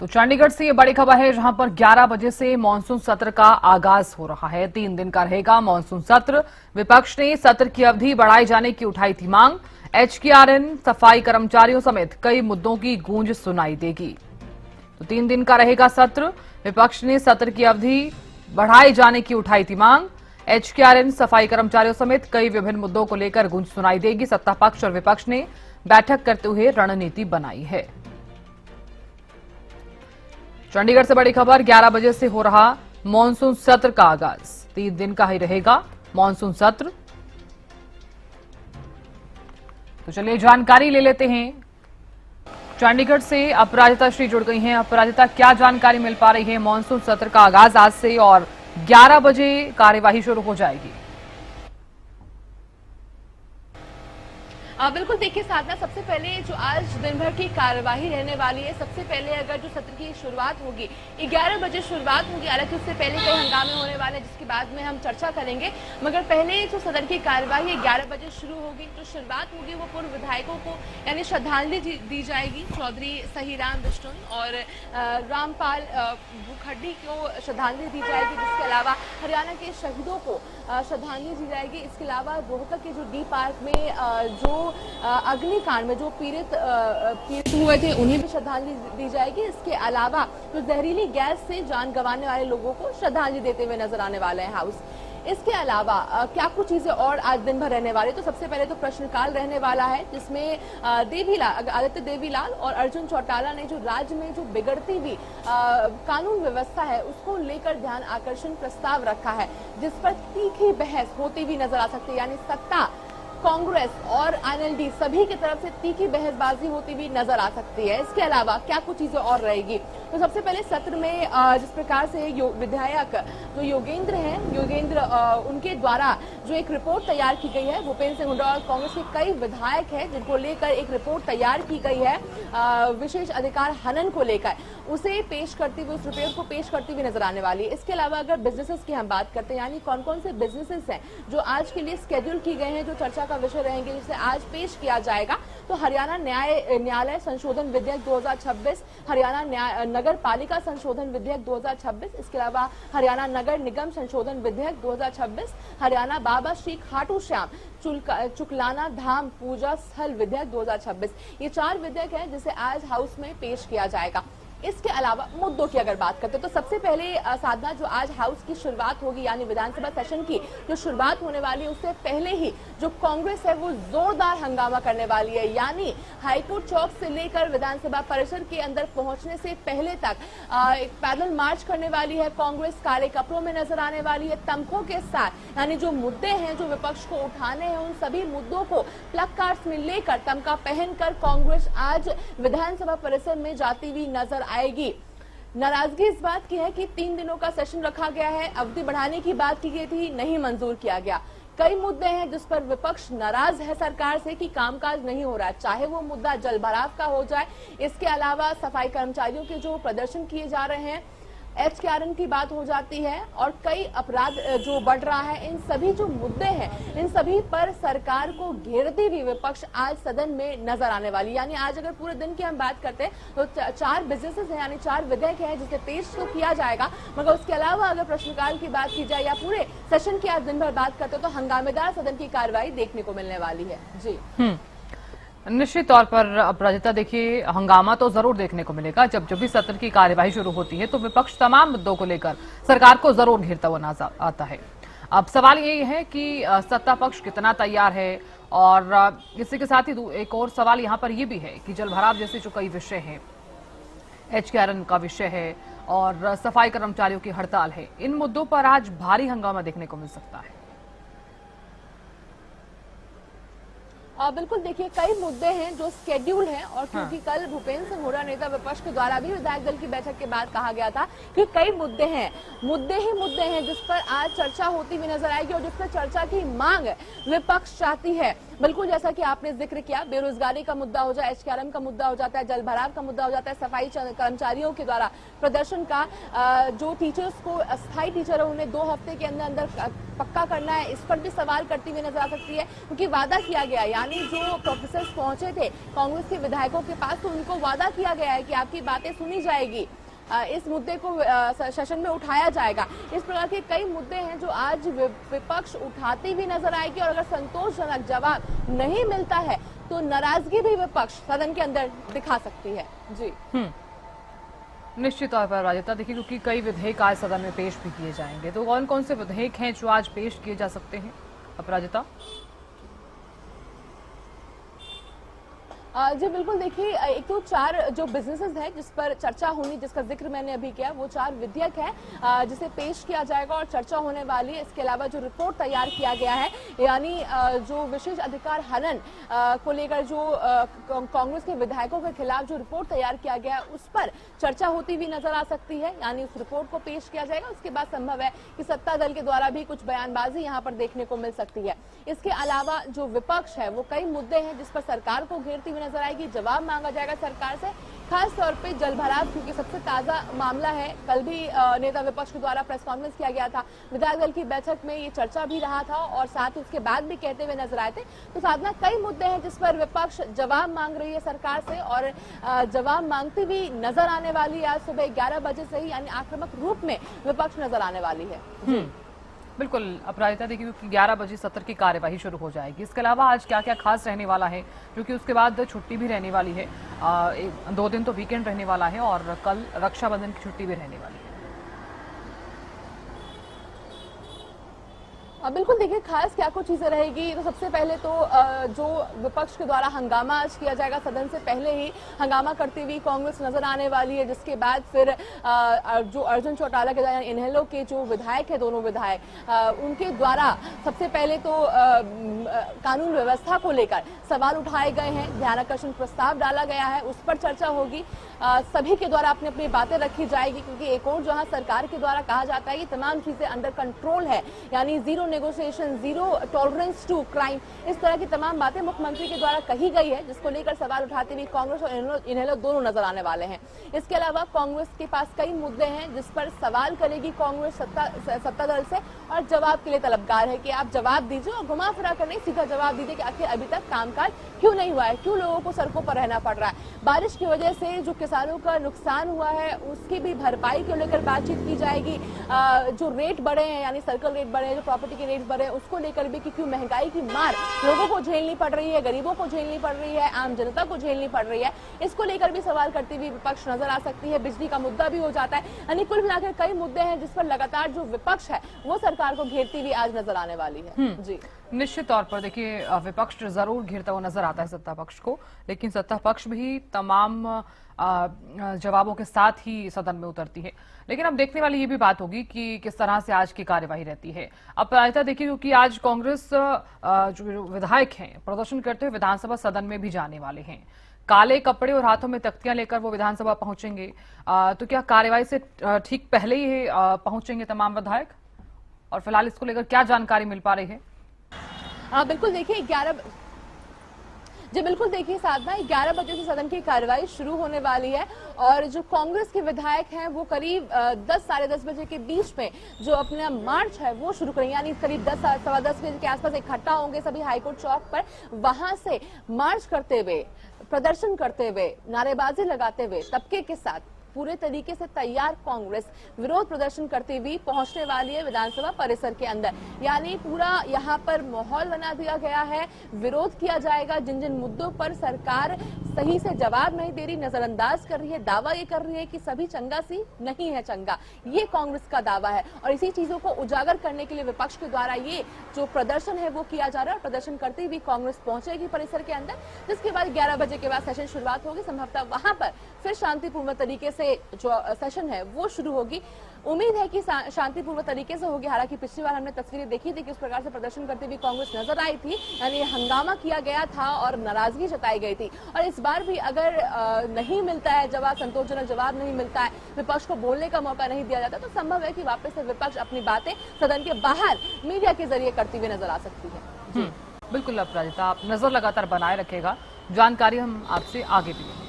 तो चंडीगढ़ से ये बड़ी खबर है, जहां पर 11 बजे से मानसून सत्र का आगाज हो रहा है। 3 दिन का रहेगा मानसून सत्र। विपक्ष ने सत्र की अवधि बढ़ाए जाने की उठाई थी मांग। एचकेआरएन, सफाई कर्मचारियों समेत कई मुद्दों की गूंज सुनाई देगी। तो 3 दिन का रहेगा सत्र। विपक्ष ने सत्र की अवधि बढ़ाए जाने की उठाई थी मांग। एचकेआरएन, सफाई कर्मचारियों समेत कई विभिन्न मुद्दों को लेकर गूंज सुनाई देगी। सत्ता पक्ष और विपक्ष ने बैठक करते हुए रणनीति बनाई है। चंडीगढ़ से बड़ी खबर, 11 बजे से हो रहा मानसून सत्र का आगाज। 3 दिन का ही रहेगा मानसून सत्र। तो चलिए जानकारी ले लेते हैं। चंडीगढ़ से अपराजिता श्री जुड़ गई हैं। अपराजिता, क्या जानकारी मिल पा रही है? मानसून सत्र का आगाज आज से और 11 बजे कार्यवाही शुरू हो जाएगी। बिल्कुल, देखिए साधना, सबसे पहले जो आज दिन भर की कार्यवाही रहने वाली है, सबसे पहले अगर जो सत्र की शुरुआत होगी 11 बजे शुरुआत होगी। हालांकि उससे पहले कई हंगामे होने वाले हैं, जिसके बाद में हम चर्चा करेंगे। मगर पहले जो सदन की कार्यवाही 11 बजे शुरू होगी। जो शुरुआत होगी वो पूर्व विधायकों को यानी श्रद्धांजलि दी जाएगी। चौधरी सहीराम बिष्टुन और रामपाल बुखड्डी को श्रद्धांजलि दी जाएगी। जिसके अलावा हरियाणा के शहीदों को श्रद्धांजलि दी जाएगी। इसके अलावा रोहतक के जो डी पार्क में जो अग्निकांड में जो पीड़ित हुए थे उन्हें भी श्रद्धांजलि दी जाएगी। इसके अलावा जो जहरीली गैस से जान गंवाने वाले लोगों को श्रद्धांजलि देते हुए नजर आने वाले हैं हाउस। इसके अलावा क्या कुछ चीजें और आज दिन भर रहने वाली, तो सबसे पहले तो प्रश्नकाल रहने वाला है, जिसमें आदित्य देवीलाल और अर्जुन चौटाला ने जो राज्य में जो बिगड़ती हुई कानून व्यवस्था है उसको लेकर ध्यान आकर्षण प्रस्ताव रखा है, जिस पर तीखी बहस होती हुई नजर आ सकती है। यानी सत्ता, कांग्रेस और एनएलडी सभी की तरफ से तीखी बहसबाजी होती हुई नजर आ सकती है। इसके अलावा क्या कुछ चीजें और रहेगी, तो सबसे पहले सत्र में जिस प्रकार से विधायक जो योगेंद्र हैं, उनके द्वारा जो एक रिपोर्ट तैयार की गई है, भूपेंद्र सिंह हुड्डा और कांग्रेस के कई विधायक हैं जिनको लेकर एक रिपोर्ट तैयार की गई है विशेष अधिकार हनन को लेकर, उसे पेश करती हुई, उस रिपोर्ट को पेश करती हुई नजर आने वाली है। इसके अलावा अगर बिजनेसेस की हम बात करते हैं, यानी कौन कौन से बिजनेसेस हैं जो आज के लिए स्केड्यूल की गए हैं, जो चर्चा का विषय रहेंगे, जिसे आज पेश किया जाएगा, तो हरियाणा न्यायालय संशोधन विधेयक 2026, हरियाणा नगर पालिका संशोधन विधेयक 2026, इसके अलावा हरियाणा नगर निगम संशोधन विधेयक 2026, हरियाणा बाबा श्री खाटू श्याम चुकलाना धाम पूजा स्थल विधेयक 2026। ये 4 विधेयक हैं जिसे आज हाउस में पेश किया जाएगा। इसके अलावा मुद्दों की अगर बात करते हैं तो सबसे पहले साधना, जो आज हाउस की शुरुआत होगी यानी विधानसभा सेशन की जो शुरुआत होने वाली है, उससे पहले ही जो कांग्रेस है वो जोरदार हंगामा करने वाली है। यानी हाईकोर्ट चौक से लेकर विधानसभा परिसर के अंदर पहुंचने से पहले तक एक पैदल मार्च करने वाली है कांग्रेस। काले कपड़ों में नजर आने वाली है, तमखों के साथ। यानी जो मुद्दे हैं जो विपक्ष को उठाने हैं, उन सभी मुद्दों को प्लग कार्ड्स में लेकर, तमगा पहनकर कांग्रेस आज विधानसभा परिसर में जाती हुई नजर आएगी। नाराजगी इस बात की है कि 3 दिनों का सेशन रखा गया है, अवधि बढ़ाने की बात की गई थी, नहीं मंजूर किया गया। कई मुद्दे हैं जिस पर विपक्ष नाराज है सरकार से कि कामकाज नहीं हो रहा है, चाहे वो मुद्दा जल भराव का हो जाए, इसके अलावा सफाई कर्मचारियों के जो प्रदर्शन किए जा रहे हैं, एचकेआरएन की बात हो जाती है और कई अपराध जो बढ़ रहा है, इन सभी जो मुद्दे हैं, इन सभी पर सरकार को घेरती हुई विपक्ष आज सदन में नजर आने वाली। यानी आज अगर पूरे दिन की हम बात करते हैं तो 4 बिजनेसेस हैं, यानी 4 विधेयक हैं जिसे पेश तो किया जाएगा, मगर उसके अलावा अगर प्रश्नकाल की बात की जाए या पूरे सेशन की आज दिन भर बात करते हैं तो हंगामेदार सदन की कार्रवाई देखने को मिलने वाली है। जी निश्चित तौर पर अपराजिता, देखिए हंगामा तो जरूर देखने को मिलेगा। जब भी सत्र की कार्यवाही शुरू होती है तो विपक्ष तमाम मुद्दों को लेकर सरकार को जरूर घेरता हुआ नजर आता है। अब सवाल यही है कि सत्ता पक्ष कितना तैयार है, और इसी के साथ ही एक और सवाल यहाँ पर यह भी है कि जल भराव जैसे जो कई विषय हैं, एचकेआरएन का विषय है और सफाई कर्मचारियों की हड़ताल है, इन मुद्दों पर आज भारी हंगामा देखने को मिल सकता है। बिल्कुल, देखिए कई मुद्दे हैं जो स्केड्यूल हैं, और क्योंकि कल भूपेंद्र सिंह हुड्डा नेता विपक्ष के द्वारा भी विधायक दल की बैठक के बाद कहा गया था कि कई मुद्दे हैं जिस पर आज चर्चा होती हुई नजर आएगी और जिस पर चर्चा की मांग विपक्ष चाहती है। बिल्कुल जैसा कि आपने जिक्र किया, बेरोजगारी का मुद्दा हो जाए, एचकेआरएम का मुद्दा हो जाता है, जल भराव का मुद्दा हो जाता है, सफाई कर्मचारियों के द्वारा प्रदर्शन का, जो टीचर्स को अस्थायी टीचर है उन्हें 2 हफ्ते के अंदर अंदर पक्का करना है, इस पर भी सवाल करती हुई नजर आ सकती है। क्योंकि वादा किया गया, यानी जो प्रोफेसर पहुंचे थे कांग्रेस के विधायकों के पास, तो उनको वादा किया गया है कि आपकी बातें सुनी जाएगी, इस मुद्दे को सेशन में उठाया जाएगा। इस प्रकार के कई मुद्दे हैं जो आज विपक्ष उठाती भी नजर आएगी, और अगर संतोषजनक जवाब नहीं मिलता है तो नाराजगी भी विपक्ष सदन के अंदर दिखा सकती है। जी निश्चित तौर पर राजिता, देखिए क्योंकि कई विधेयक आज सदन में पेश भी किए जाएंगे, तो कौन कौन से विधेयक हैं जो आज पेश किए जा सकते हैं अपराजिता? जी बिल्कुल, देखिए एक तो 4 जो बिजनेसेस है जिस पर चर्चा होनी, जिसका जिक्र मैंने अभी किया, वो 4 विधेयक है जिसे पेश किया जाएगा और चर्चा होने वाली है। इसके अलावा जो रिपोर्ट तैयार किया गया है, यानी जो विशेष अधिकार हनन को लेकर जो कांग्रेस के विधायकों के खिलाफ जो रिपोर्ट तैयार किया गया है, उस पर चर्चा होती हुई नजर आ सकती है, यानी उस रिपोर्ट को पेश किया जाएगा। उसके बाद संभव है कि सत्ता दल के द्वारा भी कुछ बयानबाजी यहाँ पर देखने को मिल सकती है। इसके अलावा जो विपक्ष है वो कई मुद्दे हैं जिस पर सरकार को घेरती हुई नजर आएगी, जवाब मांगा जाएगा सरकार से, खास तौर पे जल भराव, क्योंकि सबसे ताजा मामला है। कल भी नेता विपक्ष के द्वारा प्रेस कॉन्फ्रेंस किया गया था, विधायक दल की बैठक में ये चर्चा भी रहा था और साथ उसके बाद भी कहते हुए नजर आए थे। तो साधना, कई मुद्दे हैं जिस पर विपक्ष जवाब मांग रही है सरकार से, और जवाब मांगती हुई नजर आने वाली है। आज सुबह 11 बजे से ही, यानी आक्रामक रूप में विपक्ष नजर आने वाली है। बिल्कुल अपराजिता, देखिए क्योंकि 11 बजे सत्र की कार्यवाही शुरू हो जाएगी। इसके अलावा आज क्या क्या खास रहने वाला है, क्योंकि उसके बाद छुट्टी भी रहने वाली है, 2 दिन तो वीकेंड रहने वाला है और कल रक्षाबंधन की छुट्टी भी रहने वाली है। बिल्कुल, देखिए खास क्या कुछ चीजें रहेगी। तो सबसे पहले तो जो विपक्ष के द्वारा हंगामा आज किया जाएगा, सदन से पहले ही हंगामा करती हुई कांग्रेस नजर आने वाली है, जिसके बाद फिर जो अर्जुन चौटाला के द्वारा इनेलो के जो विधायक है, दोनों विधायक, उनके द्वारा सबसे पहले तो कानून व्यवस्था को लेकर सवाल उठाए गए हैं, ध्यानाकर्षण प्रस्ताव डाला गया है, उस पर चर्चा होगी। सभी के द्वारा अपनी अपनी बातें रखी जाएगी, क्योंकि एक और जहां सरकार के द्वारा कहा जाता है कि तमाम चीजें अंडर कंट्रोल है, यानी zero negotiation, zero tolerance to crime, इस तरह की तमाम बातें मुख्यमंत्री के द्वारा कही गई है, जिसको लेकर सवाल उठाते हुए कांग्रेस और इनेलो दोनों नजर आने वाले हैं। इसके अलावा कांग्रेस के पास कई मुद्दे हैं जिस पर सवाल करेगी कांग्रेस सत्ता दल से, और जवाब के लिए तलबगार है कि आप जवाब दीजिए, और घुमा फिरा कर नहीं, सीधा जवाब दीजिए कि आखिर अभी तक कामकाज क्यों नहीं हुआ है, क्यों लोगों को सड़कों पर रहना पड़ रहा है। बारिश की वजह से जो किसानों का नुकसान हुआ है उसकी भी भरपाई को लेकर बातचीत की जाएगी। जो रेट बढ़े हैं, यानी सर्कल रेट बढ़े हैं, जो प्रॉपर्टी के रेट बढ़े हैं, उसको लेकर भी कि क्यों महंगाई की मार लोगों को झेलनी पड़ रही है, गरीबों को झेलनी पड़ रही है, आम जनता को झेलनी पड़ रही है, इसको लेकर भी सवाल करती हुई विपक्ष नजर आ सकती है। बिजली का मुद्दा भी हो जाता है, यानी कुल मिलाकर कई मुद्दे हैं जिस पर लगातार जो विपक्ष है वो सरकार को घेरती हुई आज नजर आने वाली है। जी निश्चित तौर पर देखिए विपक्ष जरूर घिरता हुआ नजर आता है सत्ता पक्ष को, लेकिन सत्ता पक्ष भी तमाम जवाबों के साथ ही सदन में उतरती है। लेकिन अब देखने वाली ये भी बात होगी कि किस तरह से आज की कार्यवाही रहती है। अब प्रायतः देखिए क्योंकि आज कांग्रेस जो विधायक हैं प्रदर्शन करते हुए विधानसभा सदन में भी जाने वाले हैं, काले कपड़े और हाथों में तख्तियां लेकर वो विधानसभा पहुंचेंगे, तो क्या कार्यवाही से ठीक पहले ही पहुंचेंगे तमाम विधायक, और फिलहाल इसको लेकर क्या जानकारी मिल पा रही है? बिल्कुल, देखिए बिल्कुल देखिए साधना, 11 बजे से सदन की कार्यवाही शुरू होने वाली है, और जो कांग्रेस के विधायक हैं वो करीब 10 साढ़े 10 बजे के बीच में जो अपना मार्च है वो शुरू करेंगे, यानी करीब 10 सवा 10 बजे के आसपास इकट्ठा होंगे सभी हाईकोर्ट चौक पर। वहां से मार्च करते हुए, प्रदर्शन करते हुए, नारेबाजी लगाते हुए, तबके के साथ पूरे तरीके से तैयार कांग्रेस विरोध प्रदर्शन करती हुई पहुंचने वाली है विधानसभा परिसर के अंदर। यानी पूरा यहां पर माहौल बना दिया गया है, विरोध किया जाएगा। जिन जिन मुद्दों पर सरकार सही से जवाब नहीं दे रही, नजरअंदाज कर रही है, दावा ये कर रही है कि सभी चंगा सी नहीं है चंगा, ये कांग्रेस का दावा है, और इसी चीजों को उजागर करने के लिए विपक्ष के द्वारा ये जो प्रदर्शन है वो किया जा रहा है। और प्रदर्शन करते हुए कांग्रेस पहुंचेगी परिसर के अंदर, जिसके बाद 11 बजे के बाद सेशन शुरुआत होगी। संभवतः वहां पर फिर शांतिपूर्ण तरीके से जो सेशन है वो शुरू होगी। उम्मीद है कि शांतिपूर्ण तरीके से होगी। हालांकि पिछली बार हमने तस्वीरें देखी थी कि इस प्रकार से प्रदर्शन करती हुई कांग्रेस नजर आई थी, यानी हंगामा किया गया था और नाराजगी जताई गई थी। और इस बार भी अगर नहीं मिलता है जवाब, संतोषजनक जवाब नहीं मिलता है, विपक्ष को बोलने का मौका नहीं दिया जाता, तो संभव है कि वापस से विपक्ष अपनी बातें सदन के बाहर मीडिया के जरिए करती हुई नजर आ सकती है। बिल्कुल अपराजिता, आप नजर लगातार बनाए रखेगा, जानकारी हम आपसे आगे भी लेंगे।